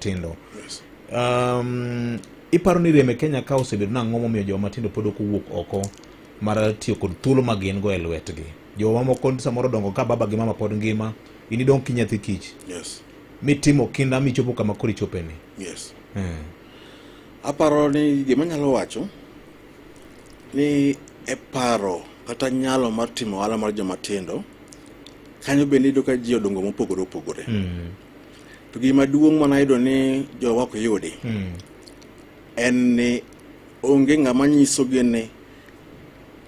matindo. Iparo ni rem e Kenya ka osebedo nang'o momiyo joma matindo pod ok owuok oko mar tiyo kod thuolo ma gin go e lwetgi. Joma moko samoro dongo ka baba gi mama pod ngima, ini dong kinyathi kich. Yes. Mitimo kinda michopo kama kori chopeni. Yes. Aparo ni gima nyalo wacho ni e paro kata nyalo mar timo ohala mar joma tindo kanyo bende iyudo ka ji odongo mopogore opogore. To gima duong' mana iyudo ni jowa ok yudi en ni onge ng'ama nyiso gini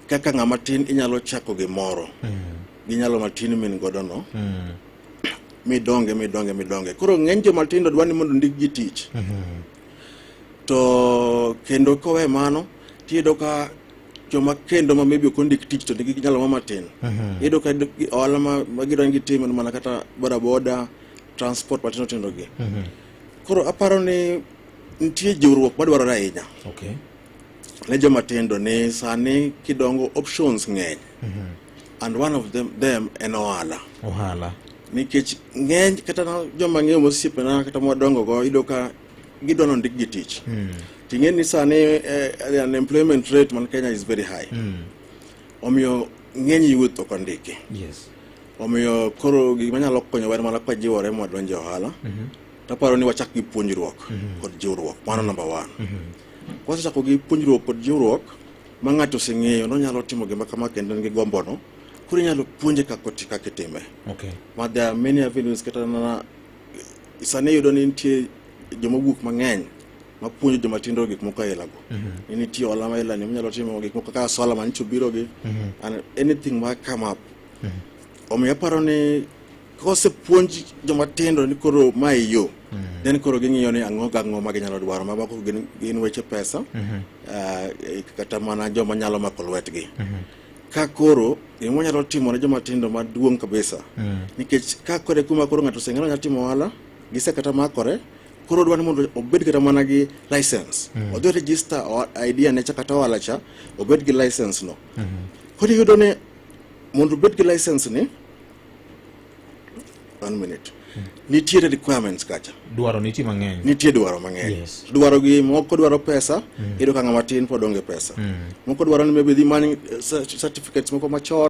kaka ng'ama tin inyalo chako gimoro gi nyalo matin min godo no midonge. Koro ng'eny joma tindo dwani mondo ndik gi tich. To kendo kowe mano tiyudo ka joma kendo ma maybe ok ondik tich to nigi nyalo matin. Iyudo ka ohala ma gidwani gitimo mana kata boda transport matindo tindo gi. Koro aparo ni nitie jiwruok madwarore ahinya. Okay. Ne joma tindo ni sani kidongo options ng'eny. And one of them en ohala. Nikech ng'eny kata joma ng'eyo mosiepena kata madongo go iyudo ka gidwano ndik gi tich. Ting'e ni sani unemployment rate man Kenya is very high. Omiyo ng'eny youth ok ondiki. Yes. Omiyo koro gima nyalo konyo wer mana kwa jiwore madonje ohala. Taparo ni wachak gi puonjruok kod jiwruok. Mano number 1. Kwasechako gi puonjruok kod jiwruok ma ng'ato oseng'eyo no nyalo timo gima kama kendo ngi gombono. Koro nyalo puonje kaka kitime. Okay. Ma there are many avenues kata na sani yudo ni nitie joma wuok mang'eny ma puonjo joma tindo gik moko ahilago. Nitie ohala ma ilani nyalo timo gik moko kaka sola mancho biro gi and anything ma come up. Omiyo paro ni kose puonji joma tindo ni koro ma yo. Then koro ging'iyo ni ang'o ma ginyalo dwaro ma bako gin weche pesa. Kata mana joma nyalo mako lwetgi. Ka koro gima nyalo timo ne joma tindo maduong' kabisa. Nikech ka kore kuma koro ng'ato seng'eno nyalo timo ohala gise kata makore koro dwani mondo obed kata mana gi license. Odhi register idea ne kata ohala cha obed gi license no. Koro yudo ni mondo obed gi license ni 1 minute. Nitie requirements kacha. Dwaro nitie mang'eny. Nitie dwaro mang'eny. Yes. Dwaro gi moko dwaro pesa, iyudo ka ng'ama tin pod onge pesa. Moko dwaro ni maybe dhi manyo certificates moko machon